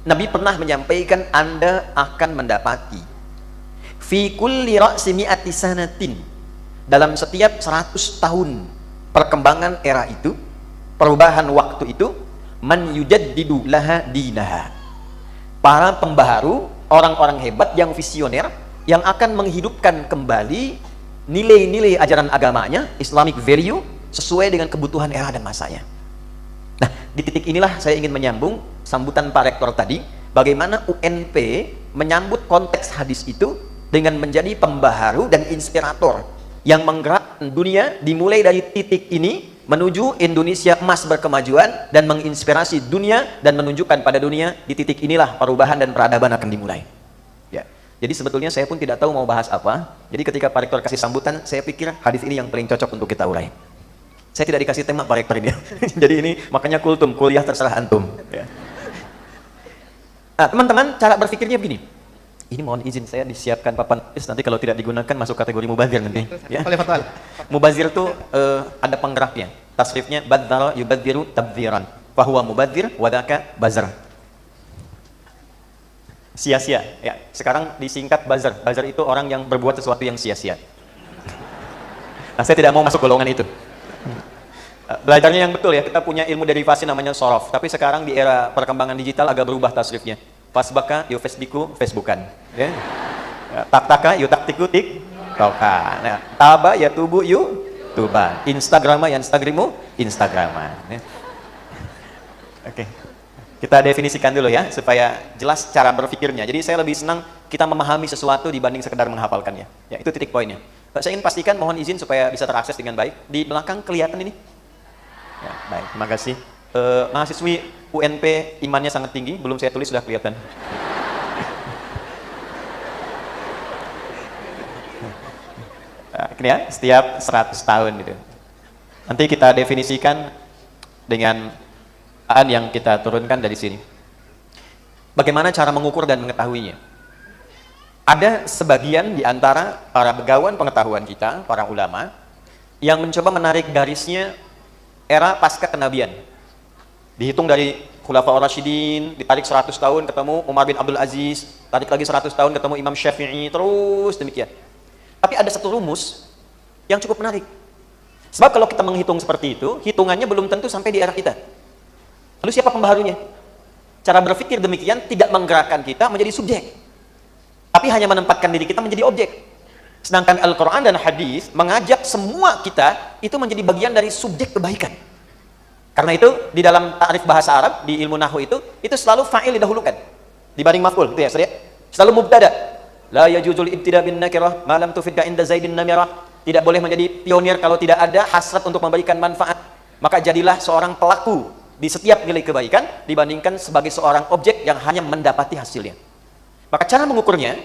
Nabi pernah menyampaikan, Anda akan mendapati fi kulli ra'si mi'ati sanatin, dalam setiap 100 tahun perkembangan era itu, perubahan waktu itu, man yujaddidu laha dinaha, para pembaharu, orang-orang hebat yang visioner, yang akan menghidupkan kembali nilai-nilai ajaran agamanya, Islamic value, sesuai dengan kebutuhan era dan masanya. Nah, di titik inilah saya ingin menyambung sambutan Pak Rektor tadi, bagaimana UNP menyambut konteks hadis itu dengan menjadi pembaharu dan inspirator yang menggerakkan dunia, dimulai dari titik ini menuju Indonesia emas berkemajuan, dan menginspirasi dunia dan menunjukkan pada dunia di titik inilah perubahan dan peradaban akan dimulai. Ya. Jadi sebetulnya saya pun tidak tahu mau bahas apa. Jadi ketika Pak Rektor kasih sambutan, saya pikir hadis ini yang paling cocok untuk kita urai. Saya tidak dikasih tema Pak Rektor ini. Jadi ini makanya kultum, kuliah terserah antum. Ya. Nah, teman-teman, cara berpikirnya begini. Ini mohon izin saya disiapkan papan tulis, nanti kalau tidak digunakan masuk kategori mubazir nanti. Ya. Mubazir itu ada penggeraknya. Tasrifnya badzara yubadziru tabdziran. Fahuwa mubazir wadaka bazar. Sia-sia. Ya. Sekarang disingkat bazar. Bazar itu orang yang berbuat sesuatu yang sia-sia. Nah, saya tidak mau masuk golongan itu. Belajarnya yang betul ya, kita punya ilmu derivasi namanya sorof, tapi sekarang di era perkembangan digital agak berubah tasrifnya. Fasbaka yu facebooku facebookan, ya. Taktaka yu taktiku tik toka. Nah, taba ya tubu yu tuba. Instagrama ya instagrimu instagrama. Ya. Oke, kita definisikan dulu ya supaya jelas cara berpikirnya. Jadi saya lebih senang kita memahami sesuatu dibanding sekedar menghafalkannya. Ya, itu titik poinnya. Saya ingin pastikan, mohon izin supaya bisa terakses dengan baik. Di belakang kelihatan ini? Ya, baik, terima kasih. Mahasiswi UNP imannya sangat tinggi, belum saya tulis sudah kelihatan. Nah, ini ya, setiap 100 tahun gitu. Nanti kita definisikan dengan yang kita turunkan dari sini. Bagaimana cara mengukur dan mengetahuinya? Ada sebagian di antara para begawan pengetahuan kita, para ulama, yang mencoba menarik garisnya era pasca kenabian. Dihitung dari Khulafaur Rasyidin, ditarik 100 tahun ketemu Umar bin Abdul Aziz, tarik lagi 100 tahun ketemu Imam Syafi'i, terus demikian. Tapi ada satu rumus yang cukup menarik. Sebab kalau kita menghitung seperti itu, hitungannya belum tentu sampai di era kita. Lalu siapa pembaharunya? Cara berpikir demikian tidak menggerakkan kita menjadi subjek, tapi hanya menempatkan diri kita menjadi objek. Sedangkan Al-Quran dan Hadis mengajak semua kita itu menjadi bagian dari subjek kebaikan. Karena itu di dalam ta'rif bahasa Arab, di ilmu nahwu itu selalu fa'il didahulukan dibanding maf'ul, itu ya, saudara. Selalu mubtada. La yajuzul ibtida bin nakirah ma lam tufidka inda zaidin namirah. Tidak boleh menjadi pionir kalau tidak ada hasrat untuk memberikan manfaat. Maka jadilah seorang pelaku di setiap nilai kebaikan dibandingkan sebagai seorang objek yang hanya mendapati hasilnya. Maka cara mengukurnya,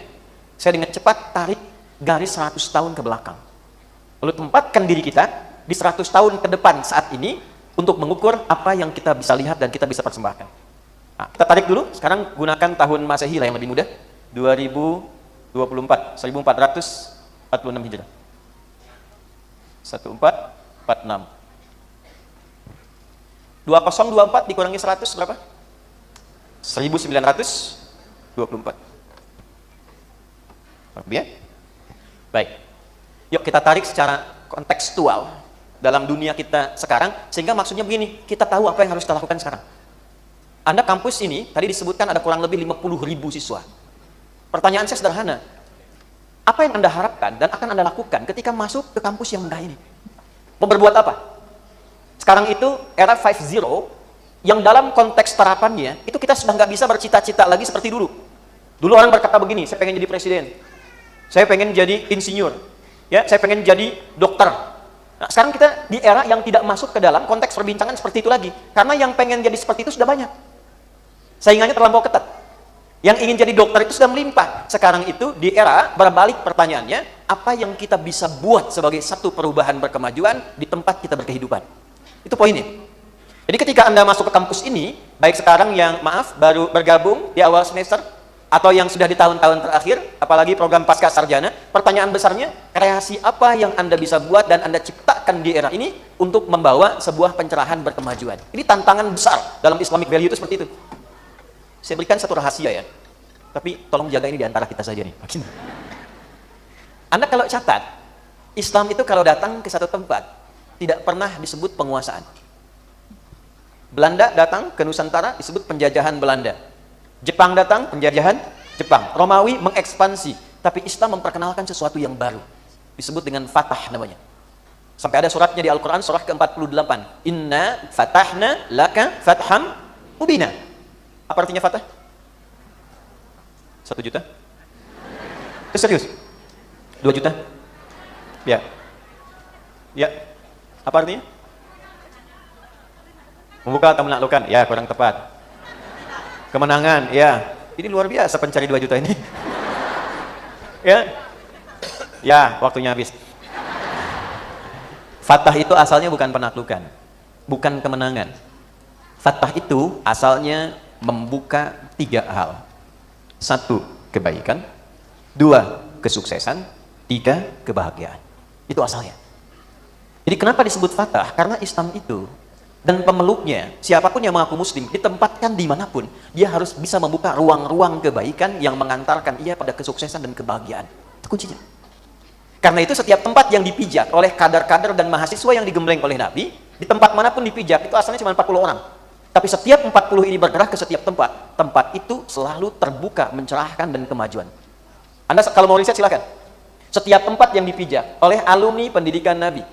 saya dengan cepat tarik garis 100 tahun ke belakang. Lalu tempatkan diri kita di 100 tahun ke depan saat ini untuk mengukur apa yang kita bisa lihat dan kita bisa persembahkan. Nah, kita tarik dulu, sekarang gunakan tahun Masehi lah yang lebih mudah. 2024, 1446 Hijrah. 1446. 2024 dikurangi 100 berapa? 1924. Ya? Baik. Yuk kita tarik secara kontekstual dalam dunia kita sekarang, sehingga maksudnya begini, kita tahu apa yang harus kita lakukan sekarang. Anda kampus ini, tadi disebutkan ada kurang lebih 50.000 siswa. Pertanyaan saya sederhana, apa yang Anda harapkan dan akan Anda lakukan ketika masuk ke kampus yang megah ini? Mau berbuat apa? Sekarang itu era 5.0, yang dalam konteks terapannya, itu kita sudah nggak bisa bercita-cita lagi seperti dulu. Dulu orang berkata begini, saya pengen jadi presiden, saya pengen jadi insinyur, ya, saya pengen jadi dokter. Nah, sekarang kita di era yang tidak masuk ke dalam konteks perbincangan seperti itu lagi, karena yang pengen jadi seperti itu sudah banyak, saingannya terlampau ketat. Yang ingin jadi dokter itu sudah melimpah. Sekarang itu di era berbalik pertanyaannya, apa yang kita bisa buat sebagai satu perubahan berkemajuan di tempat kita berkehidupan. Itu poinnya. Jadi ketika Anda masuk ke kampus ini, baik sekarang yang baru bergabung di awal semester, atau yang sudah di tahun-tahun terakhir, apalagi program pasca sarjana, pertanyaan besarnya, kreasi apa yang Anda bisa buat dan Anda ciptakan di era ini untuk membawa sebuah pencerahan berkemajuan. Ini tantangan besar dalam Islamic value itu seperti itu. Saya berikan satu rahasia ya. Tapi tolong jaga ini di antara kita saja nih. Anda kalau catat, Islam itu kalau datang ke satu tempat, tidak pernah disebut penguasaan. Belanda datang ke Nusantara, disebut penjajahan Belanda. Jepang datang, penjajahan Jepang. Romawi mengekspansi, tapi Islam memperkenalkan sesuatu yang baru. Disebut dengan fatah namanya. Sampai ada suratnya di Al-Quran, surah ke-48. Inna fatahna laka fatham mubina. Apa artinya fatah? 1 juta? Serius? 2 juta? Ya. Ya. Apa artinya? Membuka atau menaklukkan? Ya, kurang tepat. Kemenangan, ya. Ini luar biasa pencari 2 juta ini. Ya. Ya, waktunya habis. Fatah itu asalnya bukan penaklukan, bukan kemenangan. Fatah itu asalnya membuka 3 hal. 1, kebaikan. 2, kesuksesan. 3, kebahagiaan. Itu asalnya. Jadi kenapa disebut fatah? Karena Islam itu dan pemeluknya, siapapun yang mengaku muslim, ditempatkan dimanapun, dia harus bisa membuka ruang-ruang kebaikan yang mengantarkan ia pada kesuksesan dan kebahagiaan. Itu kuncinya. Karena itu setiap tempat yang dipijak oleh kader-kader dan mahasiswa yang digembleng oleh Nabi, di tempat manapun dipijak, itu asalnya cuma 40 orang. Tapi setiap 40 ini bergerak ke setiap tempat, tempat itu selalu terbuka, mencerahkan dan kemajuan. Anda kalau mau riset silakan. Setiap tempat yang dipijak oleh alumni pendidikan Nabi,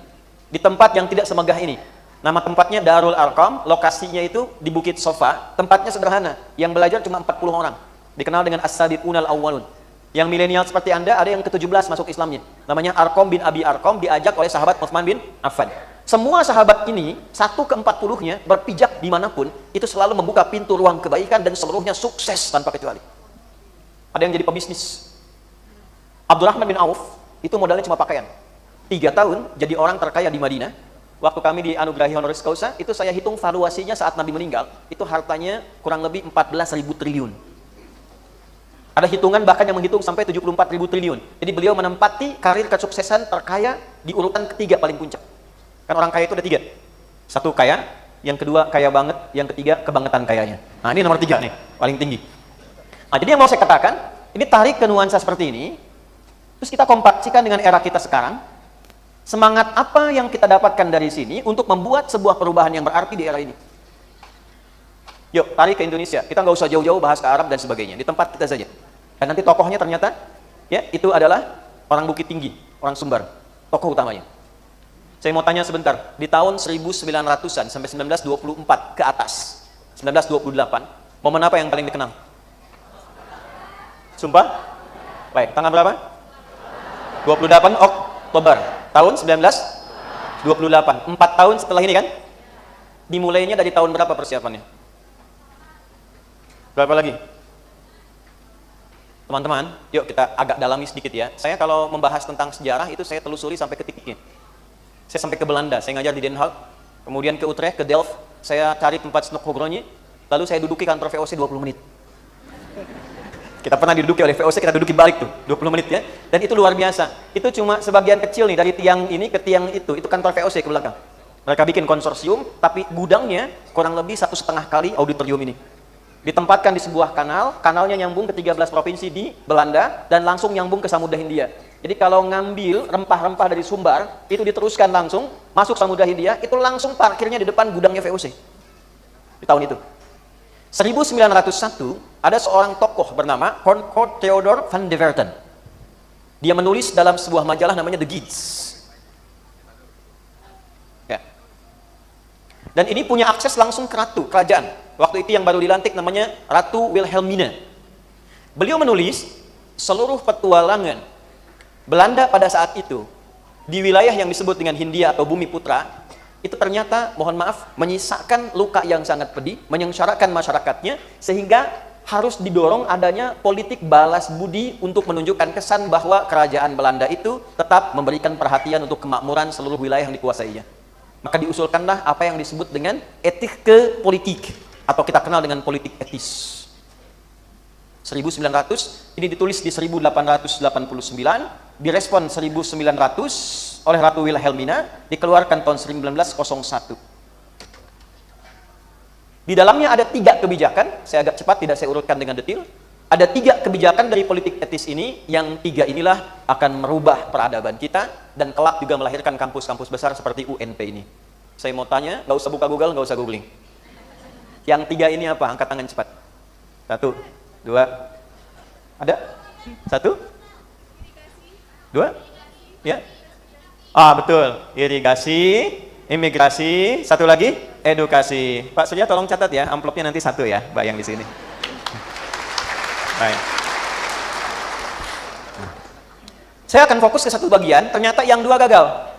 di tempat yang tidak semegah ini, nama tempatnya Darul Arqam, lokasinya itu di Bukit Sofa, tempatnya sederhana, yang belajar cuma 40 orang, dikenal dengan As-Sabiqunal Awwalun. Yang milenial seperti Anda, ada yang ke-17 masuk Islamnya, namanya Arqam bin Abi Arqam, diajak oleh sahabat Utsman bin Affan. Semua sahabat ini, 1/40-nya berpijak dimanapun, itu selalu membuka pintu ruang kebaikan dan seluruhnya sukses tanpa kecuali. Ada yang jadi pebisnis. Abdurrahman bin Auf, itu modalnya cuma pakaian. 3 tahun jadi orang terkaya di Madinah. Waktu kami dianugerahi honoris causa, itu saya hitung valuasinya saat Nabi meninggal, itu hartanya kurang lebih 14.000 triliun. Ada hitungan bahkan yang menghitung sampai 74.000 triliun. Jadi beliau menempati karir kesuksesan terkaya di urutan ketiga paling puncak. Kan orang kaya itu ada 3. 1 kaya, yang kedua kaya banget, yang ketiga kebangetan kayanya. Nah ini nomor 3 nih, paling tinggi. Nah jadi yang mau saya katakan, ini tarik ke nuansa seperti ini, terus kita kompaksikan dengan era kita sekarang. Semangat apa yang kita dapatkan dari sini untuk membuat sebuah perubahan yang berarti di era ini? Yuk, tarik ke Indonesia. Kita nggak usah jauh-jauh bahas ke Arab dan sebagainya. Di tempat kita saja. Dan nanti tokohnya ternyata, ya itu adalah orang Bukit Tinggi, orang Sumbar. Tokoh utamanya. Saya mau tanya sebentar. Di tahun 1900-an sampai 1924 ke atas, 1928, momen apa yang paling dikenal? Sumpah? Baik, tanggal berapa? 28 Oktober tahun 1928. 4 tahun setelah ini kan? Dimulainya dari tahun berapa persiapannya? Berapa lagi? Teman-teman, yuk kita agak dalami sedikit ya. Saya kalau membahas tentang sejarah itu saya telusuri sampai ke titiknya. Saya sampai ke Belanda, saya ngajar di Den Haag, kemudian ke Utrecht, ke Delft, saya cari tempat Snokhogronya, lalu saya duduki kantor VOC 20 menit. Kita pernah diduduki oleh VOC, kita duduki balik tuh, 20 menit ya. Dan itu luar biasa. Itu cuma sebagian kecil nih, dari tiang ini ke tiang itu kantor VOC ke belakang. Mereka bikin konsorsium, tapi gudangnya kurang lebih 1,5 kali auditorium ini. Ditempatkan di sebuah kanal, kanalnya nyambung ke 13 provinsi di Belanda, dan langsung nyambung ke Samudra Hindia. Jadi kalau ngambil rempah-rempah dari Sumbar, itu diteruskan langsung, masuk Samudra Hindia, itu langsung parkirnya di depan gudangnya VOC. Di tahun itu. 1901, ada seorang tokoh bernama Concord Theodor van de Verten. Dia menulis dalam sebuah majalah namanya The Gids. Ya. Dan ini punya akses langsung ke ratu, kerajaan. Waktu itu yang baru dilantik namanya Ratu Wilhelmina. Beliau menulis, seluruh petualangan Belanda pada saat itu, di wilayah yang disebut dengan Hindia atau Bumi Putra, itu ternyata, mohon maaf, menyisakan luka yang sangat pedih, menyengsarakan masyarakatnya, sehingga harus didorong adanya politik balas budi untuk menunjukkan kesan bahwa kerajaan Belanda itu tetap memberikan perhatian untuk kemakmuran seluruh wilayah yang dikuasainya. Maka diusulkanlah apa yang disebut dengan etik ke politik, atau kita kenal dengan politik etis. 1900, ini ditulis di 1889, direspon 1900 oleh Ratu Wilhelmina, dikeluarkan tahun 1901. Di dalamnya ada 3 kebijakan, saya agak cepat, tidak saya urutkan dengan detail. Ada 3 kebijakan dari politik etis ini, yang 3 inilah akan merubah peradaban kita, dan kelak juga melahirkan kampus-kampus besar seperti UNP ini. Saya mau tanya, nggak usah buka Google, nggak usah googling. Yang 3 ini apa? Angkat tangan cepat. 1, 2, ada? 1, 2, ya? Betul. Irigasi, imigrasi, satu lagi, edukasi. Pak Surya tolong catat ya, amplopnya nanti 1 ya, Mbak yang di sini. Baik. Saya akan fokus ke satu bagian, ternyata yang 2 gagal.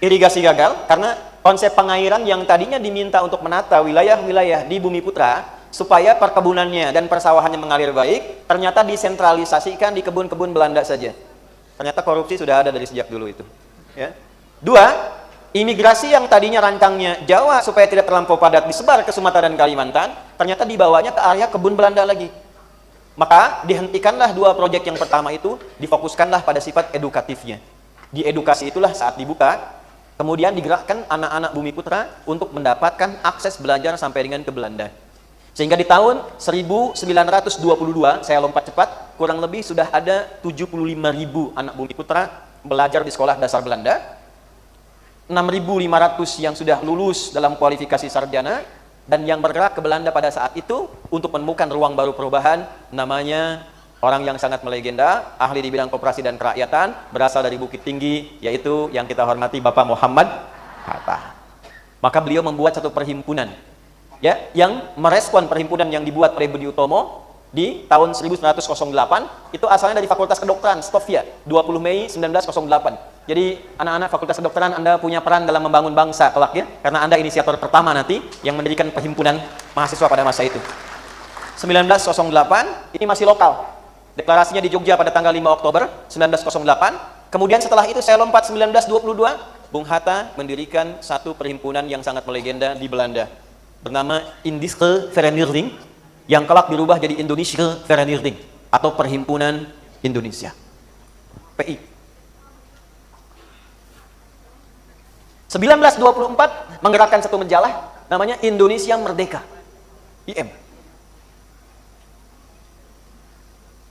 Irigasi gagal, karena konsep pengairan yang tadinya diminta untuk menata wilayah-wilayah di Bumi Putra, supaya perkebunannya dan persawahannya mengalir baik, ternyata disentralisasikan di kebun-kebun Belanda saja. Ternyata korupsi sudah ada dari sejak dulu itu. Ya. 2, imigrasi yang tadinya rancangnya Jawa supaya tidak terlampau padat disebar ke Sumatera dan Kalimantan, ternyata dibawanya ke area kebun Belanda lagi. Maka dihentikanlah 2 proyek yang pertama itu, difokuskanlah pada sifat edukatifnya. Di edukasi itulah saat dibuka, kemudian digerakkan anak-anak Bumi Putra untuk mendapatkan akses belajar sampai dengan ke Belanda. Sehingga di tahun 1922, saya lompat cepat, kurang lebih sudah ada 75.000 anak Bumi Putra belajar di sekolah dasar Belanda. 6.500 yang sudah lulus dalam kualifikasi sarjana, dan yang bergerak ke Belanda pada saat itu untuk menemukan ruang baru perubahan, namanya orang yang sangat melegenda, ahli di bidang koperasi dan kerakyatan, berasal dari Bukit Tinggi, yaitu yang kita hormati Bapak Muhammad Hatta. Maka beliau membuat satu perhimpunan, ya, yang merespon perhimpunan yang dibuat oleh Budi Utomo di tahun 1908, itu asalnya dari Fakultas Kedokteran, Stovia, 20 Mei 1908. Jadi anak-anak Fakultas Kedokteran, Anda punya peran dalam membangun bangsa kelak ya, karena Anda inisiator pertama nanti yang mendirikan perhimpunan mahasiswa pada masa itu. 1908, ini masih lokal. Deklarasinya di Jogja pada tanggal 5 Oktober 1908. Kemudian setelah itu saya lompat 1922, Bung Hatta mendirikan satu perhimpunan yang sangat melegenda di Belanda, bernama Indische Vereniging, yang kelak dirubah jadi Indonesische Vereniging atau Perhimpunan Indonesia. PI. 1924 menggerakkan satu majalah namanya Indonesia Merdeka, IM.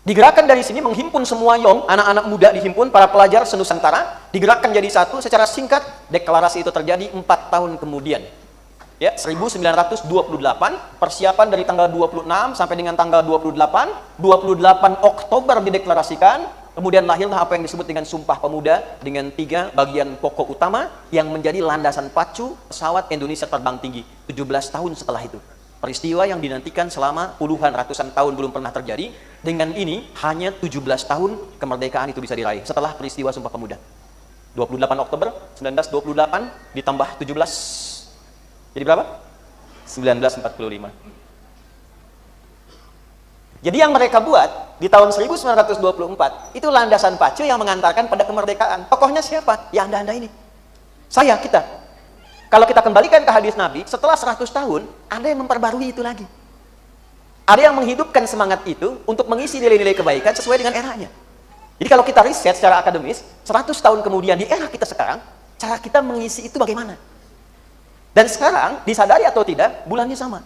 Digerakkan dari sini, menghimpun semua yong, anak-anak muda dihimpun, para pelajar senusantara, digerakkan jadi satu. Secara singkat, deklarasi itu terjadi 4 tahun kemudian. Ya, 1928, persiapan dari tanggal 26 sampai dengan tanggal 28 Oktober dideklarasikan. Kemudian lahirlah apa yang disebut dengan Sumpah Pemuda, dengan 3 bagian pokok utama yang menjadi landasan pacu pesawat Indonesia terbang tinggi 17 tahun setelah itu. Peristiwa yang dinantikan selama puluhan ratusan tahun belum pernah terjadi. Dengan ini hanya 17 tahun kemerdekaan itu bisa diraih setelah peristiwa Sumpah Pemuda. 28 Oktober 1928 ditambah 17, jadi berapa? 1945. Jadi yang mereka buat di tahun 1924 itu landasan pacu yang mengantarkan pada kemerdekaan. Tokohnya siapa? Ya Anda ini. Saya, kita. Kalau kita kembalikan ke hadis Nabi, setelah 100 tahun, ada yang memperbarui itu lagi. Ada yang menghidupkan semangat itu untuk mengisi nilai-nilai kebaikan sesuai dengan eranya. Jadi kalau kita riset secara akademis, 100 tahun kemudian di era kita sekarang, cara kita mengisi itu bagaimana? Dan sekarang, disadari atau tidak, bulannya sama.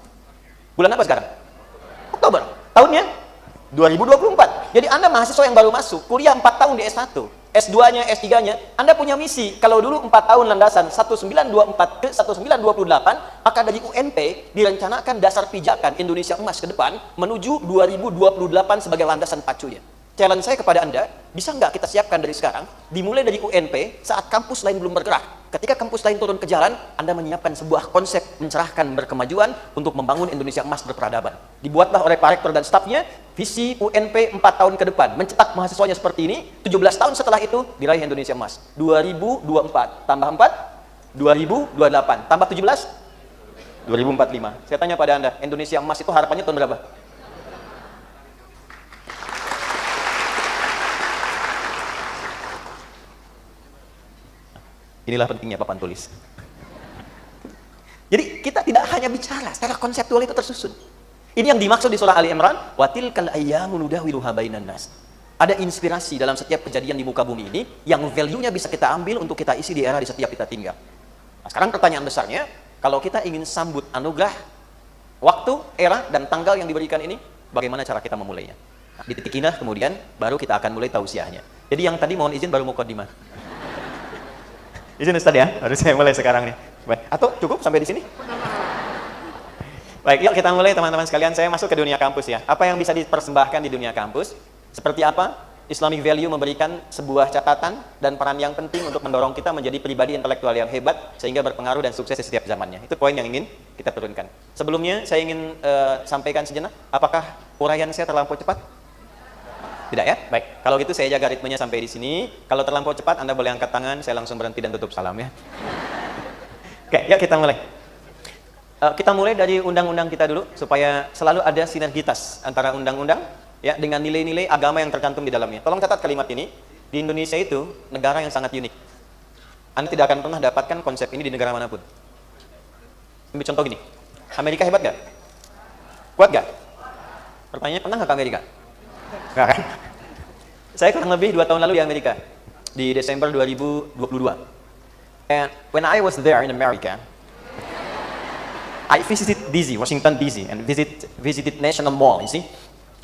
Bulan apa sekarang? Oktober. Tahunnya 2024. Jadi Anda mahasiswa yang baru masuk, kuliah 4 tahun di S1, S2-nya, S3-nya, Anda punya misi. Kalau dulu 4 tahun landasan 1924 ke 1928, maka dari UNP direncanakan dasar pijakan Indonesia Emas ke depan menuju 2028 sebagai landasan pacunya. Challenge saya kepada Anda, bisa nggak kita siapkan dari sekarang, dimulai dari UNP saat kampus lain belum bergerak. Ketika kampus lain turun ke jalan, Anda menyiapkan sebuah konsep mencerahkan berkemajuan untuk membangun Indonesia Emas berperadaban. Dibuatlah oleh Pak Rektor dan stafnya, visi UNP 4 tahun ke depan, mencetak mahasiswanya seperti ini, 17 tahun setelah itu diraih Indonesia Emas. 2024, tambah 4, 2028, tambah 17, 2045. Saya tanya pada Anda, Indonesia Emas itu harapannya tahun berapa? Inilah pentingnya papan tulis. Jadi kita tidak hanya bicara, secara konseptual itu tersusun. Ini yang dimaksud di surah Ali Imran, watilkal ayyamu nudawiluha bainan nas. Ada inspirasi dalam setiap kejadian di muka bumi ini yang value-nya bisa kita ambil untuk kita isi di era di setiap kita tinggal. Nah, sekarang pertanyaan besarnya, kalau kita ingin sambut anugerah waktu, era, dan tanggal yang diberikan ini, bagaimana cara kita memulainya. Nah, di titik inilah kemudian baru kita akan mulai tausiahnya. Jadi yang tadi mohon izin baru muqaddimah. Izin Ustaz ya, harus saya mulai sekarang nih. Baik. Atau cukup sampai di sini? Baik, yuk kita mulai teman-teman sekalian. Saya masuk ke dunia kampus ya. Apa yang bisa dipersembahkan di dunia kampus? Seperti apa? Islamic value memberikan sebuah catatan dan peran yang penting untuk mendorong kita menjadi pribadi intelektual yang hebat sehingga berpengaruh dan sukses di setiap zamannya. Itu poin yang ingin kita turunkan. Sebelumnya saya ingin sampaikan sejenak, apakah uraian saya terlampau cepat? Tidak ya? Baik. Kalau gitu saya jaga ritmenya sampai di sini. Kalau terlampau cepat Anda boleh angkat tangan, saya langsung berhenti dan tutup salam ya. Oke, yuk kita mulai. Kita mulai dari undang-undang kita dulu supaya selalu ada sinergitas antara undang-undang ya dengan nilai-nilai agama yang tercantum di dalamnya. Tolong catat kalimat ini. Di Indonesia itu negara yang sangat unik. Anda tidak akan pernah dapatkan konsep ini di negara manapun. Ambil contoh gini. Amerika hebat gak? Kuat gak? Pertanyaannya, pernah gak ke Amerika? Nggak kan? Saya kurang lebih 2 tahun lalu di Amerika. Di Desember 2022. And when I was there in America, I visited DC, Washington DC, and visited National Mall, you see.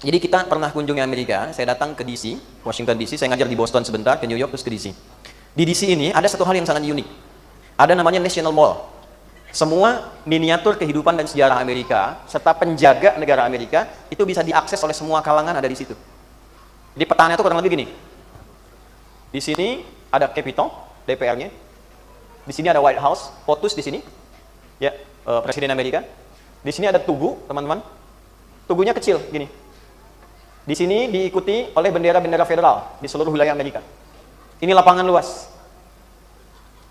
Jadi kita pernah kunjungi Amerika, saya datang ke DC, Washington DC, saya ngajar di Boston sebentar, ke New York, terus ke DC. Di DC ini ada satu hal yang sangat unik. Ada namanya National Mall. Semua miniatur kehidupan dan sejarah Amerika, serta penjaga negara Amerika, itu bisa diakses oleh semua kalangan ada di situ. Jadi petanya itu kurang lebih gini. Di sini ada Capitol, DPR-nya. Di sini ada White House, POTUS di sini. Ya, Presiden Amerika. Di sini ada tugu, teman-teman. Tugunya kecil, gini. Di sini diikuti oleh bendera-bendera federal di seluruh wilayah Amerika. Ini lapangan luas.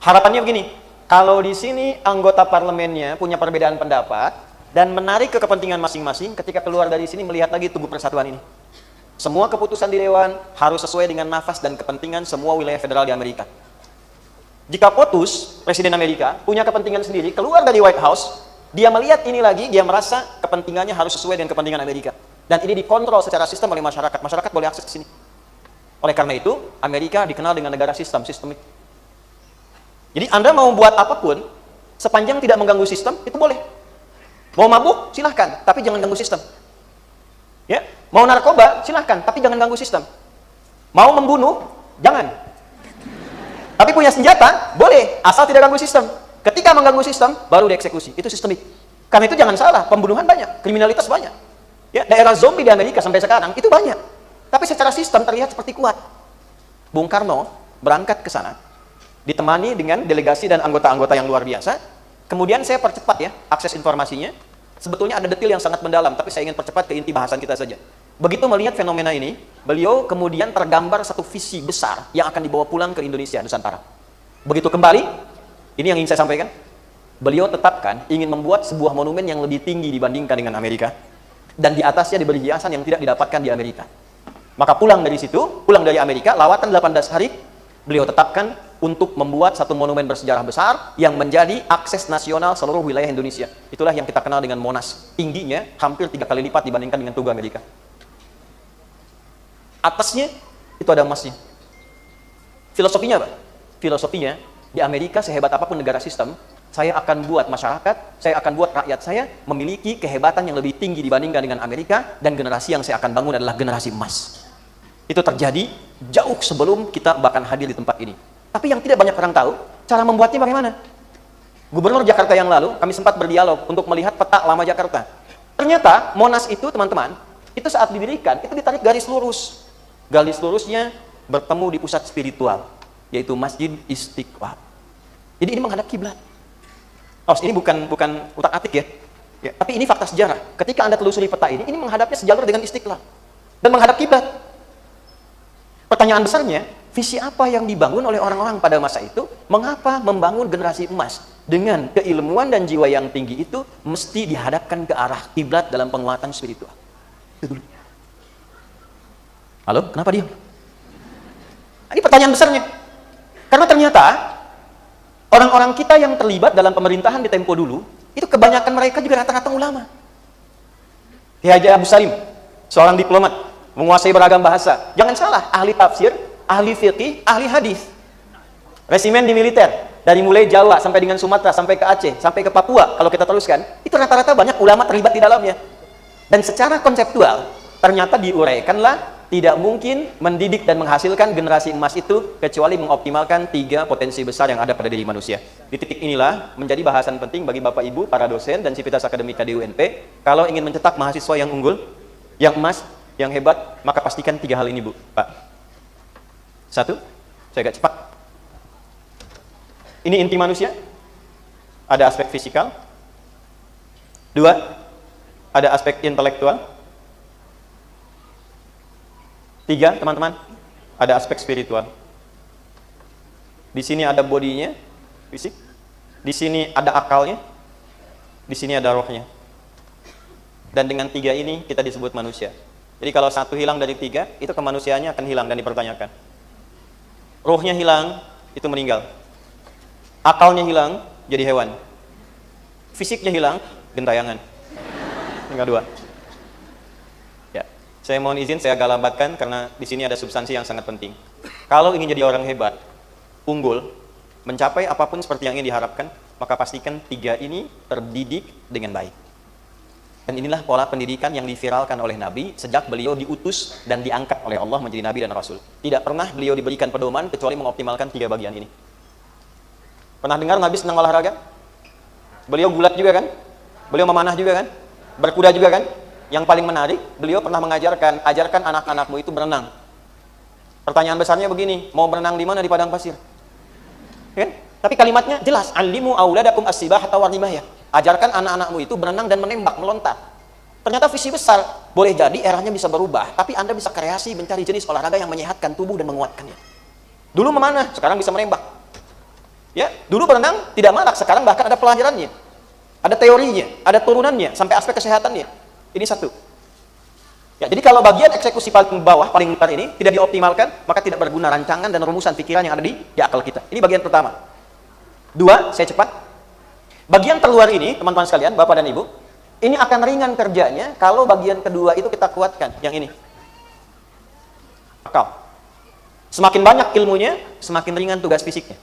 Harapannya begini, kalau di sini anggota parlemennya punya perbedaan pendapat dan menarik ke kepentingan masing-masing, ketika keluar dari sini melihat lagi tugu persatuan ini. Semua keputusan di Dewan harus sesuai dengan nafas dan kepentingan semua wilayah federal di Amerika. Jika POTUS, Presiden Amerika, punya kepentingan sendiri, keluar dari White House, dia melihat ini lagi, dia merasa kepentingannya harus sesuai dengan kepentingan Amerika. Dan ini dikontrol secara sistem oleh masyarakat. Masyarakat boleh akses ke sini. Oleh karena itu, Amerika dikenal dengan negara sistemik. Jadi Anda mau buat apapun, sepanjang tidak mengganggu sistem, itu boleh. Mau mabuk, silahkan, tapi jangan ganggu sistem. Ya, mau narkoba, silahkan, tapi jangan ganggu sistem. Mau membunuh, jangan. Tapi punya senjata, boleh, asal tidak ganggu sistem. Ketika mengganggu sistem, baru dieksekusi. Itu sistemik. Karena itu jangan salah, pembunuhan banyak, kriminalitas banyak. Ya, daerah zombie di Amerika sampai sekarang, itu banyak. Tapi secara sistem terlihat seperti kuat. Bung Karno berangkat ke sana, ditemani dengan delegasi dan anggota-anggota yang luar biasa. Kemudian saya percepat ya, akses informasinya. Sebetulnya ada detail yang sangat mendalam, tapi saya ingin percepat ke inti bahasan kita saja. Begitu melihat fenomena ini, beliau kemudian tergambar satu visi besar yang akan dibawa pulang ke Indonesia, Nusantara. Begitu kembali, ini yang ingin saya sampaikan, beliau tetapkan ingin membuat sebuah monumen yang lebih tinggi dibandingkan dengan Amerika, dan di atasnya diberi hiasan yang tidak didapatkan di Amerika. Maka pulang dari situ, pulang dari Amerika, lawatan 18 hari, beliau tetapkan untuk membuat satu monumen bersejarah besar yang menjadi akses nasional seluruh wilayah Indonesia. Itulah yang kita kenal dengan Monas. Tingginya hampir 3 kali lipat dibandingkan dengan Tugu Amerika. Atasnya itu ada emasnya. Filosofinya apa? Filosofinya, di Amerika sehebat apapun negara sistem, saya akan buat masyarakat, saya akan buat rakyat saya memiliki kehebatan yang lebih tinggi dibandingkan dengan Amerika, dan generasi yang saya akan bangun adalah generasi emas. Itu terjadi jauh sebelum kita bahkan hadir di tempat ini. Tapi yang tidak banyak orang tahu, cara membuatnya bagaimana? Gubernur Jakarta yang lalu, kami sempat berdialog untuk melihat peta lama Jakarta. Ternyata Monas itu, teman-teman, itu saat didirikan, itu ditarik garis lurus. Garis lurusnya bertemu di pusat spiritual, yaitu Masjid Istiqlal. Jadi ini menghadap kiblat. Oh, ini bukan utak-atik ya. Tapi ini fakta sejarah. Ketika Anda telusuri peta ini menghadapnya sejalur dengan Istiqlal dan menghadap kiblat. Pertanyaan besarnya, visi apa yang dibangun oleh orang-orang pada masa itu? Mengapa membangun generasi emas dengan keilmuan dan jiwa yang tinggi itu mesti dihadapkan ke arah kiblat dalam penguatan spiritual? Itu dulu. Halo, kenapa diam? Ini pertanyaan besarnya. Karena ternyata orang-orang kita yang terlibat dalam pemerintahan di tempo dulu, itu kebanyakan mereka juga rata-rata ulama. Kiai Haji Abu Salim, seorang diplomat, menguasai beragam bahasa. Jangan salah, ahli tafsir, ahli fiqih, ahli hadis. Resimen di militer. dari mulai Jawa sampai dengan Sumatera, sampai ke Aceh, sampai ke Papua, kalau kita teruskan, itu rata-rata banyak ulama terlibat di dalamnya. Dan secara konseptual, ternyata diuraikanlah tidak mungkin mendidik dan menghasilkan generasi emas itu kecuali mengoptimalkan 3 potensi besar yang ada pada diri manusia. Di titik inilah menjadi bahasan penting bagi Bapak Ibu, para dosen dan Sivitas Akademika di UNP. Kalau ingin mencetak mahasiswa yang unggul, yang emas, yang hebat, maka pastikan 3 hal ini, Bu, Pak. 1, saya agak cepat. Ini inti manusia. Ada aspek fisikal. 2, ada aspek intelektual. 3, teman-teman, ada aspek spiritual. Di sini ada bodinya, fisik. Di sini ada akalnya. Di sini ada rohnya. Dan dengan 3 ini kita disebut manusia. Jadi kalau 1 hilang dari 3, itu kemanusiaannya akan hilang dan dipertanyakan. Rohnya hilang, itu meninggal. Akalnya hilang, jadi hewan. Fisiknya hilang, gentayangan. Tinggal 2. Ya, saya mohon izin saya agak lambatkan karena di sini ada substansi yang sangat penting. Kalau ingin jadi orang hebat, unggul, mencapai apapun seperti yang ingin diharapkan, maka pastikan 3 ini terdidik dengan baik. Dan inilah pola pendidikan yang diviralkan oleh Nabi sejak beliau diutus dan diangkat oleh Allah menjadi Nabi dan Rasul. Tidak pernah beliau diberikan pedoman kecuali mengoptimalkan 3 bagian ini. Pernah dengar Nabi senang olahraga? Beliau gulat juga kan? Beliau memanah juga kan? Berkuda juga kan? Yang paling menarik, beliau pernah mengajarkan, ajarkan anak-anakmu itu berenang. Pertanyaan besarnya begini, mau berenang di mana? Di padang pasir. Kan? Tapi kalimatnya jelas, alimu auladakum as-sibahata war-rimayah. Ajarkan anak-anakmu itu berenang dan menembak, melontar. Ternyata visi besar, boleh jadi eranya bisa berubah, tapi Anda bisa kreasi mencari jenis olahraga yang menyehatkan tubuh dan menguatkannya. Dulu memanah, sekarang bisa menembak. Ya, dulu berenang tidak marak, sekarang bahkan ada pelajarannya. Ada teorinya, ada turunannya, sampai aspek kesehatannya. Ini 1. Ya, jadi kalau bagian eksekusi paling bawah, paling luar ini tidak dioptimalkan, maka tidak berguna rancangan dan rumusan pikiran yang ada di akal kita. Ini bagian pertama. 2, saya cepat. Bagian terluar ini, teman-teman sekalian, Bapak dan Ibu, ini akan ringan kerjanya kalau bagian kedua itu kita kuatkan, yang ini. Akal. Semakin banyak ilmunya, semakin ringan tugas fisiknya.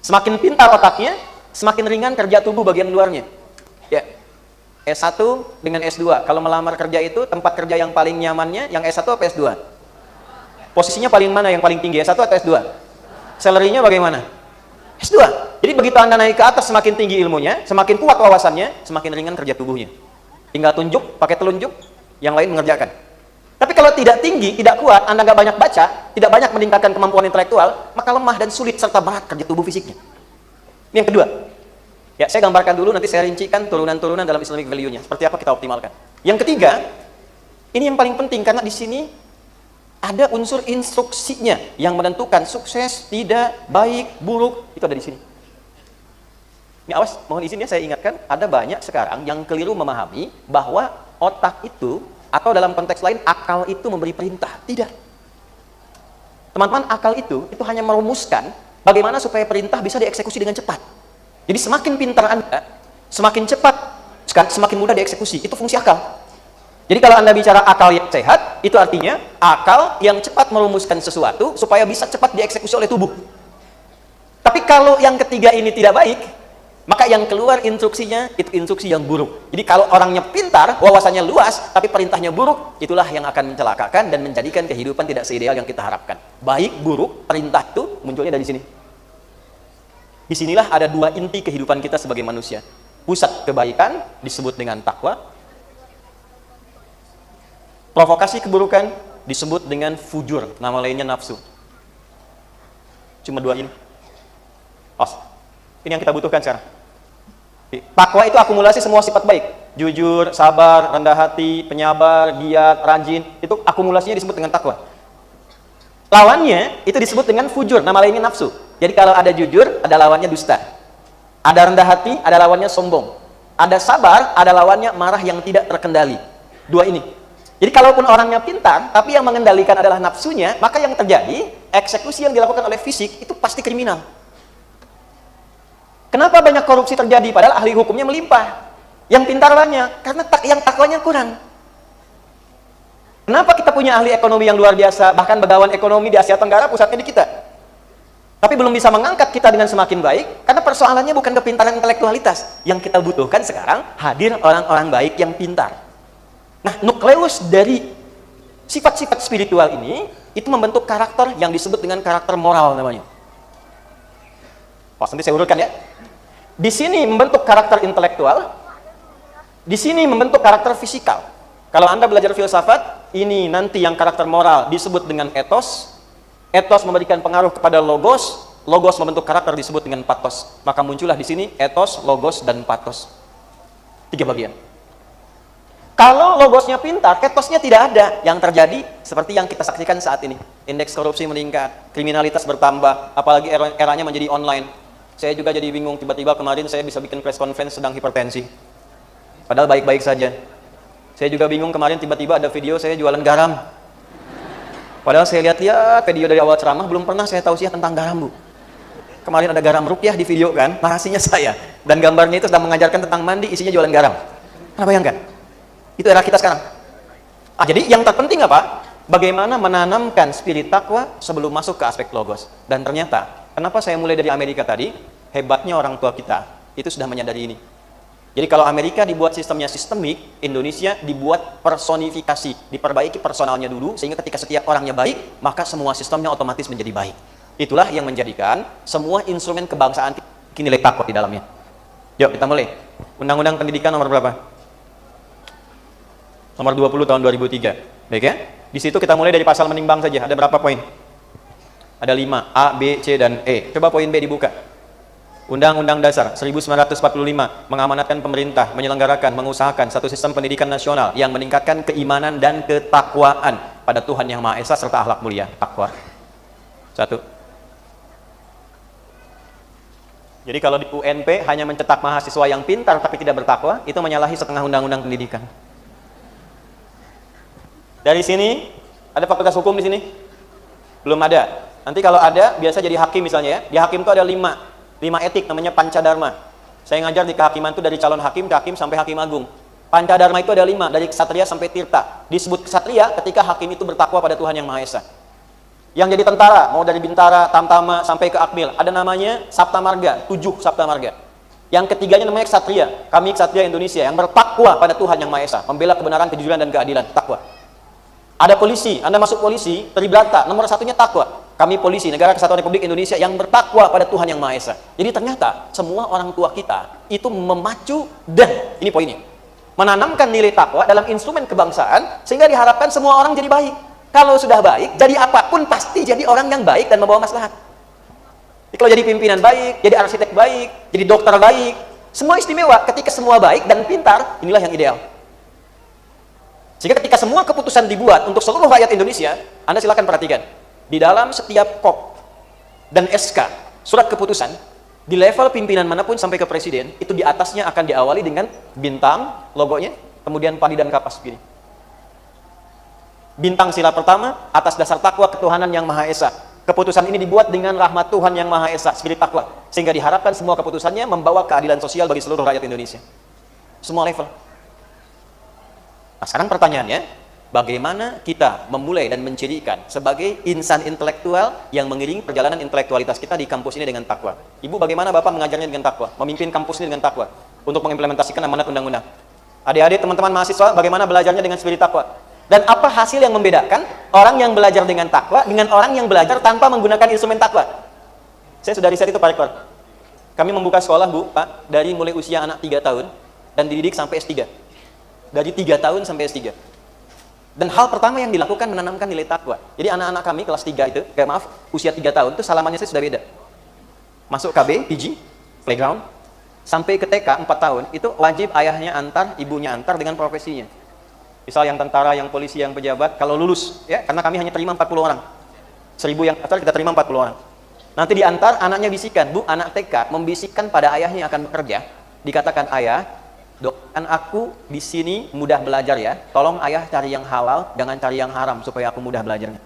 Semakin pintar otaknya, semakin ringan kerja tubuh bagian luarnya. Ya. S1 dengan S2. Kalau melamar kerja itu, tempat kerja yang paling nyamannya, yang S1 atau S2? Posisinya paling mana yang paling tinggi, S1 atau S2? Salary-nya bagaimana? S2. Jadi begitu Anda naik ke atas, semakin tinggi ilmunya, semakin kuat wawasannya, semakin ringan kerja tubuhnya. Tinggal tunjuk, pakai telunjuk, yang lain mengerjakan. Tapi kalau tidak tinggi, tidak kuat, Anda nggak banyak baca, tidak banyak meningkatkan kemampuan intelektual, maka lemah dan sulit serta berat kerja tubuh fisiknya. Ini yang kedua. Ya, saya gambarkan dulu, nanti saya rincikan turunan-turunan dalam Islamic value-nya. Seperti apa kita optimalkan. Yang ketiga, ini yang paling penting karena di sini ada unsur instruksinya yang menentukan sukses, tidak, baik, buruk, itu ada di sini. Ini awas, mohon izin ya saya ingatkan, ada banyak sekarang yang keliru memahami bahwa otak itu, atau dalam konteks lain, akal itu memberi perintah. Tidak. Teman-teman, akal itu hanya merumuskan bagaimana supaya perintah bisa dieksekusi dengan cepat. Jadi semakin pintar Anda, semakin cepat, semakin mudah dieksekusi. Itu fungsi akal. Jadi kalau Anda bicara akal yang sehat, itu artinya akal yang cepat merumuskan sesuatu supaya bisa cepat dieksekusi oleh tubuh. Tapi kalau yang ketiga ini tidak baik, maka yang keluar instruksinya itu instruksi yang buruk. Jadi kalau orangnya pintar, wawasannya luas, tapi perintahnya buruk, itulah yang akan mencelakakan dan menjadikan kehidupan tidak seideal yang kita harapkan. Baik, buruk, perintah itu munculnya dari sini. Disinilah ada 2 inti kehidupan kita sebagai manusia. Pusat kebaikan disebut dengan takwa. Provokasi keburukan disebut dengan fujur, nama lainnya nafsu. Cuma 2 ini. Ini yang kita butuhkan sekarang. Takwa itu akumulasi semua sifat baik. Jujur, sabar, rendah hati, penyabar, giat, rajin. Itu akumulasinya disebut dengan takwa. Lawannya itu disebut dengan fujur, nama lainnya nafsu. Jadi kalau ada jujur, ada lawannya dusta. Ada rendah hati, ada lawannya sombong. Ada sabar, ada lawannya marah yang tidak terkendali. 2 ini. Jadi kalaupun orangnya pintar, tapi yang mengendalikan adalah nafsunya, maka yang terjadi, eksekusi yang dilakukan oleh fisik itu pasti kriminal. Kenapa banyak korupsi terjadi? Padahal ahli hukumnya melimpah. Yang pintar banyak, karena yang takwanya kurang. Kenapa kita punya ahli ekonomi yang luar biasa, bahkan begawan ekonomi di Asia Tenggara pusatnya di kita? Tapi belum bisa mengangkat kita dengan semakin baik, karena persoalannya bukan kepintaran intelektualitas. Yang kita butuhkan sekarang, hadir orang-orang baik yang pintar. Nah, nukleus dari sifat-sifat spiritual ini, itu membentuk karakter yang disebut dengan karakter moral namanya. Pas nanti saya urutkan ya. Di sini membentuk karakter intelektual, di sini membentuk karakter fisikal. Kalau Anda belajar filsafat, ini nanti yang karakter moral disebut dengan etos. Etos memberikan pengaruh kepada logos, logos membentuk karakter disebut dengan pathos. Maka muncullah di sini etos, logos, dan pathos. 3 bagian. Kalau logosnya pintar, etosnya tidak ada. Yang terjadi seperti yang kita saksikan saat ini. Indeks korupsi meningkat, kriminalitas bertambah, apalagi eranya menjadi online. Saya juga jadi bingung, tiba-tiba kemarin saya bisa bikin press conference sedang hipertensi. Padahal baik-baik saja. Saya juga bingung kemarin tiba-tiba ada video saya jualan garam. Padahal saya lihat-lihat video dari awal ceramah, belum pernah saya tausiah tentang garam, Bu. Kemarin ada garam rupiah di video kan, narasinya saya. Dan gambarnya itu sedang mengajarkan tentang mandi, isinya jualan garam. Nah, bayangkan. Itu era kita sekarang. Jadi yang terpenting apa? Bagaimana menanamkan spirit takwa sebelum masuk ke aspek logos. Dan ternyata, kenapa saya mulai dari Amerika tadi? Hebatnya orang tua kita, itu sudah menyadari ini. Jadi kalau Amerika dibuat sistemnya sistemik, Indonesia dibuat personifikasi, diperbaiki personalnya dulu, sehingga ketika setiap orangnya baik, maka semua sistemnya otomatis menjadi baik. Itulah yang menjadikan semua instrumen kebangsaan nilai takwa di dalamnya. Yuk kita mulai. Undang-Undang Pendidikan nomor berapa? Nomor 20 tahun 2003. Baik ya? Di situ kita mulai dari pasal menimbang saja. Ada berapa poin? Ada 5, A, B, C, dan E. Coba poin B dibuka. Undang-Undang Dasar 1945 mengamanatkan pemerintah menyelenggarakan, mengusahakan satu sistem pendidikan nasional yang meningkatkan keimanan dan ketakwaan pada Tuhan Yang Maha Esa serta akhlak mulia. Takwa. 1. Jadi kalau di UNP hanya mencetak mahasiswa yang pintar tapi tidak bertakwa, itu menyalahi setengah undang-undang pendidikan. Dari sini, ada fakultas hukum di sini? Belum ada. Nanti kalau ada, biasa jadi hakim misalnya ya. Di hakim itu ada 5 etik, namanya Pancadharma. Saya ngajar di kehakiman itu dari calon hakim ke hakim sampai hakim agung. Pancadharma itu ada 5, dari ksatria sampai tirta. Disebut ksatria ketika hakim itu bertakwa pada Tuhan Yang Maha Esa. Yang jadi tentara, mau dari Bintara, Tamtama, sampai ke Akmil, ada namanya Sapta Marga, 7 Sapta Marga. Yang ketiganya namanya ksatria. Kami ksatria Indonesia yang bertakwa pada Tuhan Yang Maha Esa, membela kebenaran, kejujuran, dan keadilan. Takwa. Ada polisi, Anda masuk polisi, Tribrata, nomor 1-nya takwa. Kami polisi, Negara Kesatuan Republik Indonesia yang bertakwa pada Tuhan Yang Maha Esa. Jadi ternyata semua orang tua kita itu memacu dan, ini poinnya, menanamkan nilai takwa dalam instrumen kebangsaan sehingga diharapkan semua orang jadi baik. Kalau sudah baik, jadi apapun pasti jadi orang yang baik dan membawa maslahat. Jadi kalau jadi pimpinan baik, jadi arsitek baik, jadi dokter baik, semua istimewa. Ketika semua baik dan pintar, inilah yang ideal. Sehingga ketika semua keputusan dibuat untuk seluruh rakyat Indonesia, Anda silakan perhatikan. Di dalam setiap KOP dan SK, surat keputusan, di level pimpinan manapun sampai ke presiden, itu di atasnya akan diawali dengan bintang, logonya, kemudian padi dan kapas begini. Bintang sila pertama, atas dasar takwa ketuhanan Yang Maha Esa. Keputusan ini dibuat dengan rahmat Tuhan Yang Maha Esa, spirit takwa. Sehingga diharapkan semua keputusannya membawa keadilan sosial bagi seluruh rakyat Indonesia. Semua level. Nah, sekarang pertanyaannya, bagaimana kita memulai dan mencirikan sebagai insan intelektual yang mengiringi perjalanan intelektualitas kita di kampus ini dengan takwa? Ibu, bagaimana Bapak mengajarnya dengan takwa? Memimpin kampus ini dengan takwa untuk mengimplementasikan amanat undang-undang. Adik-adik, teman-teman mahasiswa, bagaimana belajarnya dengan spirit takwa? Dan apa hasil yang membedakan orang yang belajar dengan takwa dengan orang yang belajar tanpa menggunakan instrumen takwa? Saya sudah riset itu, Pak Rektor. Kami membuka sekolah, Bu, Pak, dari mulai usia anak 3 tahun dan dididik sampai S3. Dari 3 tahun sampai S3. Dan hal pertama yang dilakukan menanamkan nilai takwa. Jadi anak-anak kami kelas 3 itu, usia 3 tahun itu salamannya saya sudah beda. Masuk KB, PG, playground, sampai ke TK 4 tahun, itu wajib ayahnya antar, ibunya antar dengan profesinya. Misal yang tentara, yang polisi, yang pejabat, kalau lulus, ya, karena kami hanya terima 40 orang. 1000 yang daftar, kita terima 40 orang. Nanti diantar, anaknya bisikan, Bu, anak TK membisikkan pada ayahnya yang akan bekerja, dikatakan, ayah, doakan aku di sini mudah belajar ya. Tolong ayah cari yang halal, jangan cari yang haram supaya aku mudah belajarnya.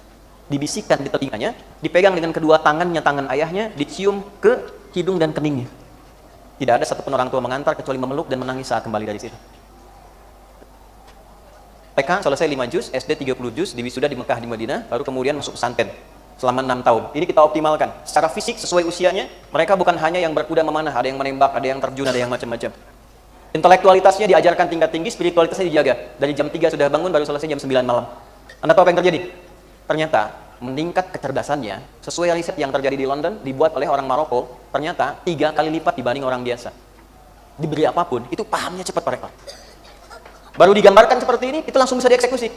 Dibisikkan di telinganya, dipegang dengan kedua tangannya, tangan ayahnya, dicium ke hidung dan keningnya. Tidak ada satupun orang tua mengantar kecuali memeluk dan menangis saat kembali dari situ. TK selesai 5 juz, SD 30 juz, di wisuda di Mekah di Madinah, baru kemudian masuk pesantren. selama 6 tahun. Ini kita optimalkan. Secara fisik sesuai usianya, mereka bukan hanya yang berkuda memanah, ada yang menembak, ada yang terjun, ada yang macam-macam. Intelektualitasnya diajarkan tingkat tinggi, spiritualitasnya dijaga. Dari jam 3 sudah bangun, baru selesai jam 9 malam. Anda tahu apa yang terjadi? Ternyata meningkat kecerdasannya, sesuai riset yang terjadi di London, dibuat oleh orang Maroko, ternyata 3 kali lipat dibanding orang biasa. Diberi apapun, itu pahamnya cepat mereka. Baru digambarkan seperti ini, itu langsung bisa dieksekusi.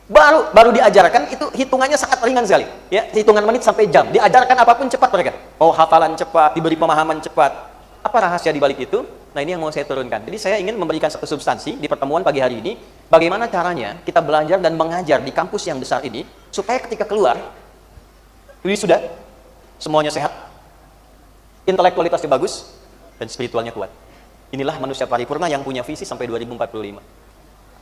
Baru diajarkan, itu hitungannya sangat ringan sekali. Ya, hitungan menit sampai jam. Diajarkan apapun cepat mereka. Oh, hafalan cepat, diberi pemahaman cepat. Apa rahasia di balik itu? Nah, ini yang mau saya turunkan. Jadi saya ingin memberikan satu substansi di pertemuan pagi hari ini. Bagaimana caranya kita belajar dan mengajar di kampus yang besar ini, supaya ketika keluar, ini sudah semuanya sehat, intelektualitasnya bagus, dan spiritualnya kuat. Inilah manusia paripurna yang punya visi sampai 2045.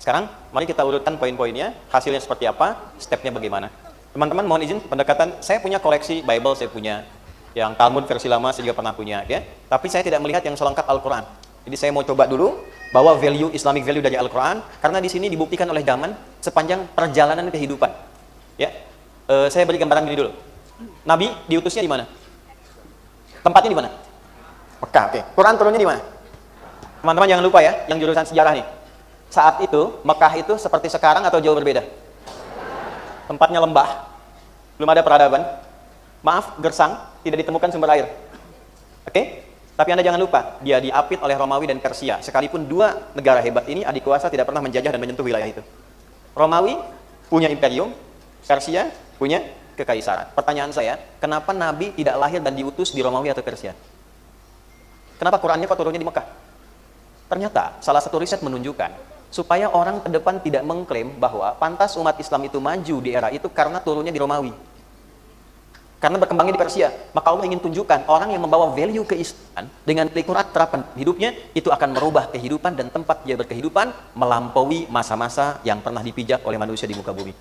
Sekarang, mari kita urutkan poin-poinnya, hasilnya seperti apa, stepnya bagaimana. Teman-teman, mohon izin pendekatan, saya punya koleksi Bible, saya punya yang Talmud versi lama, saya juga pernah punya, ya. Tapi saya tidak melihat yang selengkap Al-Quran. Jadi saya mau coba dulu, bawa value, Islamic value dari Al-Quran, karena di sini dibuktikan oleh zaman sepanjang perjalanan kehidupan. Ya, saya beri gambaran gini dulu. Nabi diutusnya di mana? Tempatnya di mana? Mekah, oke. Quran turunnya di mana? Teman-teman jangan lupa ya, yang jurusan sejarah nih. Saat itu, Mekah itu seperti sekarang atau jauh berbeda? Tempatnya lembah, belum ada peradaban. Maaf, gersang, tidak ditemukan sumber air. Oke? Tapi Anda jangan lupa, dia diapit oleh Romawi dan Persia. Sekalipun 2 negara hebat ini, adik kuasa tidak pernah menjajah dan menyentuh wilayah itu. Romawi punya imperium, Persia punya kekaisaran. Pertanyaan saya, kenapa Nabi tidak lahir dan diutus di Romawi atau Persia? Kenapa Qurannya kok turunnya di Mekah? Ternyata, salah satu riset menunjukkan supaya orang ke depan tidak mengklaim bahwa pantas umat Islam itu maju di era itu karena turunnya di Romawi. Karena berkembangnya di Persia. Maka Allah ingin tunjukkan orang yang membawa value keislaman dengan Quran terapan hidupnya, itu akan merubah kehidupan dan tempat dia berkehidupan melampaui masa-masa yang pernah dipijak oleh manusia di muka bumi.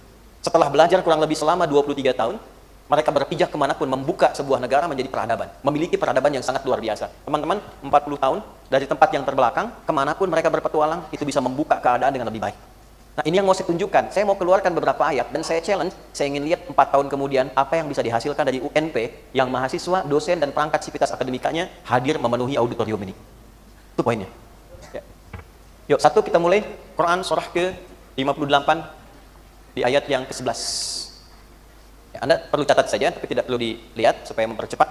Setelah belajar kurang lebih selama 23 tahun, mereka berpijak kemanapun, membuka sebuah negara menjadi peradaban. Memiliki peradaban yang sangat luar biasa. Teman-teman, 40 tahun, dari tempat yang terbelakang, kemanapun mereka berpetualang, itu bisa membuka keadaan dengan lebih baik. Nah, ini yang mau saya tunjukkan. Saya mau keluarkan beberapa ayat, dan saya challenge, saya ingin lihat 4 tahun kemudian, apa yang bisa dihasilkan dari UNP, yang mahasiswa, dosen, dan perangkat sivitas akademikanya hadir memenuhi auditorium ini. Itu poinnya. Ya. Yuk, satu kita mulai. Quran surah ke-58, di ayat yang ke-11. Ya, Anda perlu catat saja, tapi tidak perlu dilihat supaya mempercepat.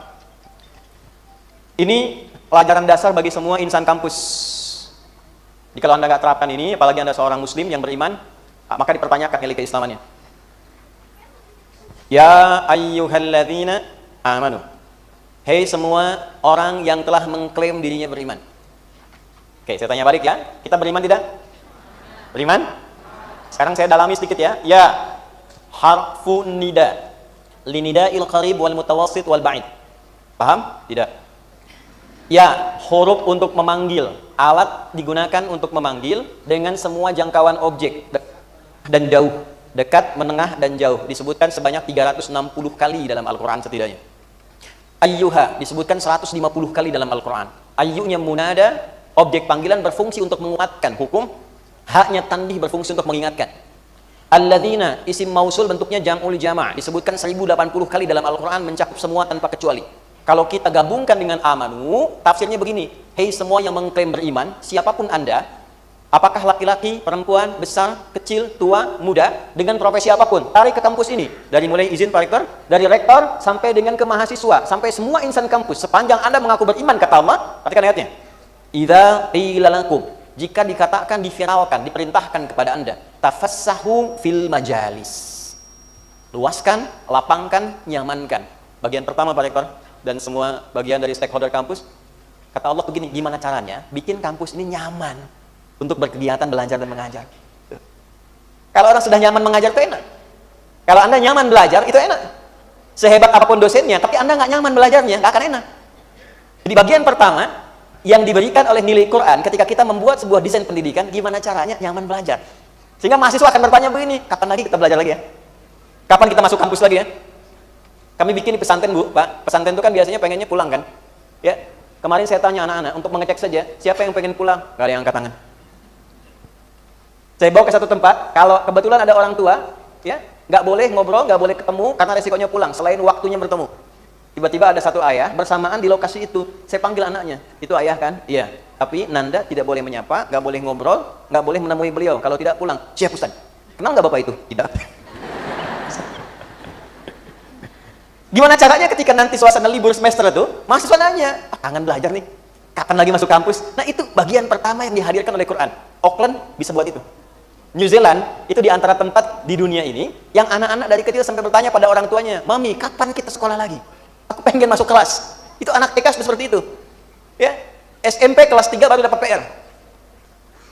Ini pelajaran dasar bagi semua insan kampus. Jadi kalau Anda nggak terapkan ini, apalagi Anda seorang muslim yang beriman, maka dipertanyakan nilai keislamannya. Ya ayyuhalladzina amanu. Hei semua orang yang telah mengklaim dirinya beriman. Oke, saya tanya balik ya. Kita beriman tidak? Beriman? Sekarang saya dalami sedikit ya. Ya harfun nida. Linida'il qarib wal mutawassit wal ba'id. Paham? Tidak. Ya, huruf untuk memanggil. Alat digunakan untuk memanggil dengan semua jangkauan objek dan jauh. Dekat, menengah, dan jauh. Disebutkan sebanyak 360 kali dalam Al-Quran setidaknya. Ayyuha disebutkan 150 kali dalam Al-Quran. Ayyunya munada, objek panggilan berfungsi untuk menguatkan hukum. Haknya tanbih berfungsi untuk mengingatkan. Alladzina, isim mausul bentuknya jam'ul jama', disebutkan 1080 kali dalam Al-Quran, mencakup semua tanpa kecuali. Kalau kita gabungkan dengan amanu, tafsirnya begini. Hei semua yang mengklaim beriman, siapapun Anda, apakah laki-laki, perempuan, besar, kecil, tua, muda, dengan profesi apapun, tarik ke kampus ini. Dari mulai izin Pak Rektor, dari rektor sampai dengan ke mahasiswa, sampai semua insan kampus. Sepanjang Anda mengaku beriman, kata Allah, perhatikan ayatnya. Idza qila lakum, jika dikatakan, diviralkan, diperintahkan kepada Anda, tafassahu fil majalis. Luaskan, lapangkan, nyamankan. Bagian pertama Pak Rektor, dan semua bagian dari stakeholder kampus, kata Allah begini, gimana caranya bikin kampus ini nyaman untuk berkegiatan belajar dan mengajar. Kalau orang sudah nyaman mengajar itu enak. Kalau Anda nyaman belajar itu enak. Sehebat apapun dosennya, tapi Anda nggak nyaman belajarnya, nggak akan enak. Jadi bagian pertama yang diberikan oleh nilai Quran ketika kita membuat sebuah desain pendidikan, gimana caranya nyaman belajar. Sehingga mahasiswa akan bertanya begini, kapan lagi kita belajar lagi ya? Kapan kita masuk kampus lagi ya? Kami bikin di pesantren Bu, Pak. Pesantren itu kan biasanya pengennya pulang kan? Ya. Kemarin saya tanya anak-anak untuk mengecek saja, siapa yang pengen pulang? Gak ada yang angkat tangan. Saya bawa ke satu tempat, kalau kebetulan ada orang tua, ya, Nggak boleh ngobrol, nggak boleh ketemu, karena resikonya pulang, selain waktunya bertemu. Tiba-tiba ada satu ayah, bersamaan di lokasi itu, saya panggil anaknya, itu ayah kan? Iya. Tapi Nanda tidak boleh menyapa, nggak boleh ngobrol, nggak boleh menemui beliau, kalau tidak pulang. Siap Ustaz. Kenal nggak Bapak itu? Tidak. Gimana caranya ketika nanti suasana libur semester itu, mahasiswa nanya, kangen belajar nih, kapan lagi masuk kampus? Nah itu bagian pertama yang dihadirkan oleh Quran. Auckland bisa buat itu. New Zealand itu di antara tempat di dunia ini yang anak-anak dari kecil sampai bertanya pada orang tuanya, Mami, kapan kita sekolah lagi? Aku pengen masuk kelas. Itu anak TK seperti itu. Ya, SMP kelas 3 baru dapat PR.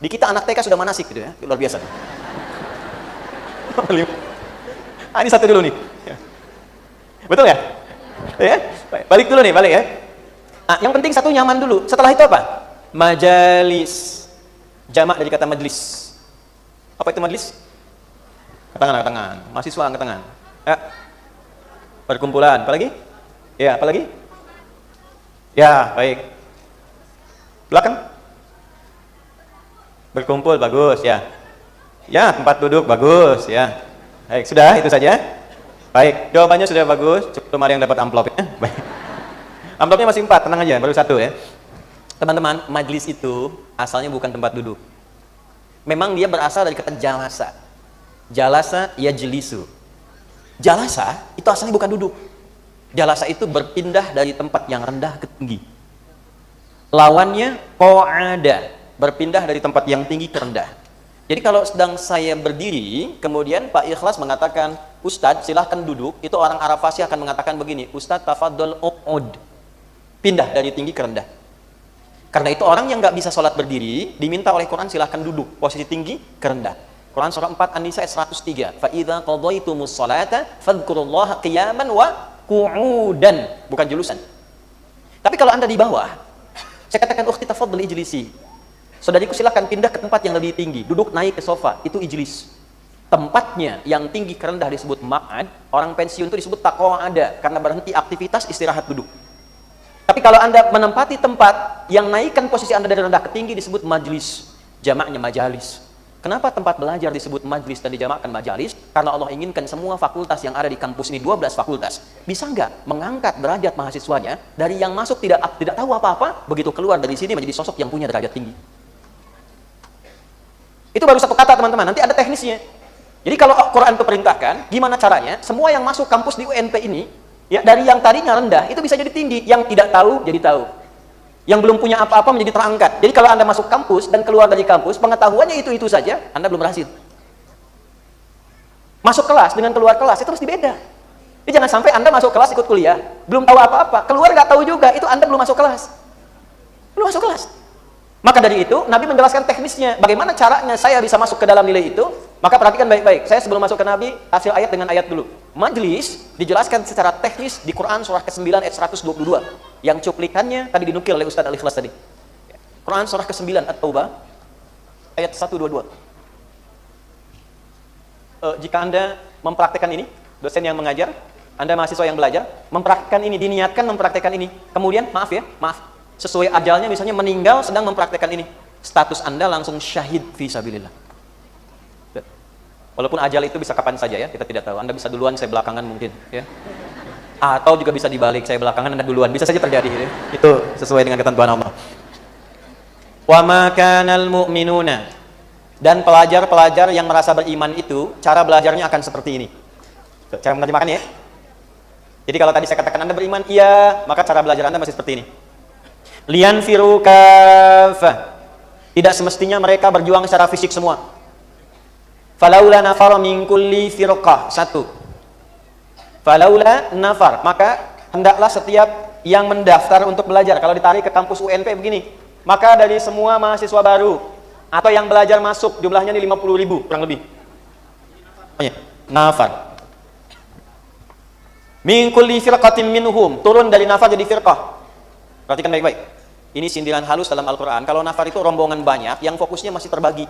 Di kita anak TK sudah manasik gitu ya, luar biasa. Ini satu dulu nih. Betul ya? Ya? Balik dulu nih, balik ya. Nah, yang penting satu nyaman dulu. Setelah itu apa? Majalis. Jamak dari kata majlis. Apa itu majlis? Angkat tangan, angkat tangan. Mahasiswa angkat tangan. Ya. Perkumpulan. Apa lagi? Ya, apa lagi? Ya, baik. Belakang. Berkumpul, bagus ya. Ya, tempat duduk, bagus ya. Baik, sudah itu saja. Baik, jawabannya sudah bagus. Cukup ada yang dapat amplopnya. Baik. Amplopnya masih 4, tenang aja, baru 1 ya. Teman-teman, majlis itu asalnya bukan tempat duduk. Memang dia berasal dari kata jalasa. Jalasa yajlisu. Jalasa itu asalnya bukan duduk. Jalasa itu berpindah dari tempat yang rendah ke tinggi. Lawannya qa'ada, berpindah dari tempat yang tinggi ke rendah. Jadi kalau sedang saya berdiri, kemudian Pak Ikhlas mengatakan, Ustadz silahkan duduk, itu orang Arab fasih akan mengatakan begini, Ustadz tafadhol u'ud, pindah dari tinggi ke rendah. Karena itu orang yang nggak bisa sholat berdiri, diminta oleh Quran silahkan duduk, posisi tinggi ke rendah. Quran surah 4 An-Nisa ayat 103, فَإِذَا قَضَيْتُمُ الصَّلَاةَ فَاذْكُرُوا اللَّهَ قِيَامًا وَقُعُودًا, bukan julusan. Tapi kalau Anda di bawah, saya katakan, ukhti tafadhol ijlisi. Saudariku silakan pindah ke tempat yang lebih tinggi, duduk naik ke sofa, itu ijlis. Tempatnya yang tinggi ke rendah disebut ma'ad, orang pensiun itu disebut taqa'ada, karena berhenti aktivitas istirahat duduk. Tapi kalau Anda menempati tempat yang naikkan posisi Anda dari rendah ke tinggi disebut majlis, jamaknya majalis. Kenapa tempat belajar disebut majlis dan dijamakkan majalis? Karena Allah inginkan semua fakultas yang ada di kampus ini, 12 fakultas, bisa nggak mengangkat derajat mahasiswanya dari yang masuk tidak tahu apa-apa, begitu keluar dari sini menjadi sosok yang punya derajat tinggi. Itu baru satu kata teman-teman, nanti ada teknisnya. Jadi kalau Quran itu perintahkan, gimana caranya? Semua yang masuk kampus di UNP ini, ya dari yang tadinya rendah, itu bisa jadi tinggi. Yang tidak tahu, jadi tahu. Yang belum punya apa-apa menjadi terangkat. Jadi kalau Anda masuk kampus dan keluar dari kampus, pengetahuannya itu-itu saja, Anda belum berhasil. Masuk kelas dengan keluar kelas, itu mesti beda. Jadi jangan sampai Anda masuk kelas ikut kuliah, belum tahu apa-apa, keluar nggak tahu juga, itu Anda belum masuk kelas. Belum masuk kelas. Maka dari itu, Nabi menjelaskan teknisnya, bagaimana caranya saya bisa masuk ke dalam nilai itu. Maka perhatikan baik-baik, saya sebelum masuk ke Nabi, hasil ayat dengan ayat dulu. Majlis dijelaskan secara teknis di Quran surah ke-9 ayat 122. Yang cuplikannya tadi dinukil oleh Ustaz Al-Ikhlas tadi. Quran surah ke-9 At-Taubah ayat 122. Jika Anda mempraktekkan ini, dosen yang mengajar, Anda mahasiswa yang belajar, mempraktekkan ini, diniatkan mempraktekkan ini. Kemudian, maaf, sesuai ajalnya misalnya meninggal sedang mempraktekkan ini, status Anda langsung syahid fi sabilillah. Walaupun ajal itu bisa kapan saja ya, kita tidak tahu. Anda bisa duluan, saya belakangan mungkin ya. Atau juga bisa dibalik, saya belakangan Anda duluan, bisa saja terjadi ya. Itu sesuai dengan ketentuan Allah. Wa ma kanal mu'minuna, dan pelajar-pelajar yang merasa beriman itu cara belajarnya akan seperti ini. Cara menerjemahkan ya. Jadi kalau tadi saya katakan Anda beriman, iya, maka cara belajar Anda masih seperti ini. Liyanfiru kafah, tidak semestinya mereka berjuang secara fisik semua. Falaula nafar min kulli firqah, 1. Falaula nafar, maka hendaklah setiap yang mendaftar untuk belajar, kalau ditarik ke kampus UNP begini, maka dari semua mahasiswa baru atau yang belajar masuk jumlahnya di 50.000 kurang lebih. Nafar. Min kulli firqatin minhum, turun dari nafar jadi firqah. Perhatikan baik-baik. Ini sindiran halus dalam Al-Quran. Kalau nafar itu rombongan banyak yang fokusnya masih terbagi.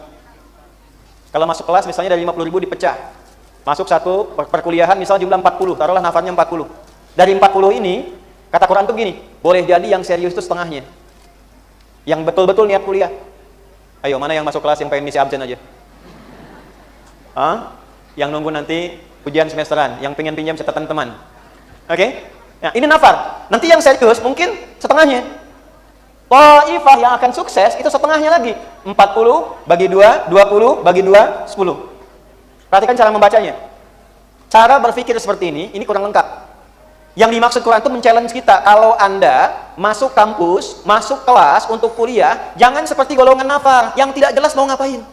Kalau masuk kelas misalnya dari 50.000 dipecah. Masuk satu perkuliahan misalnya jumlah 40, taruhlah nafarnya 40. Dari 40 ini, kata Quran tuh gini, boleh jadi yang serius itu setengahnya. Yang betul-betul niat kuliah. Ayo, mana yang masuk kelas yang pengen ngisi absen aja? Yang nunggu nanti Ujian semesteran, yang pengen pinjam catatan teman. Oke? Nah, ini nafar. Nanti yang serius mungkin setengahnya. Taifah yang akan sukses itu setengahnya lagi. 40 bagi 2, 20 bagi 2, 10. Perhatikan cara membacanya. Cara berpikir seperti ini kurang lengkap. Yang dimaksud Quran itu men-challenge kita. Kalau Anda masuk kampus, masuk kelas untuk kuliah, jangan seperti golongan nafar yang tidak jelas mau ngapain.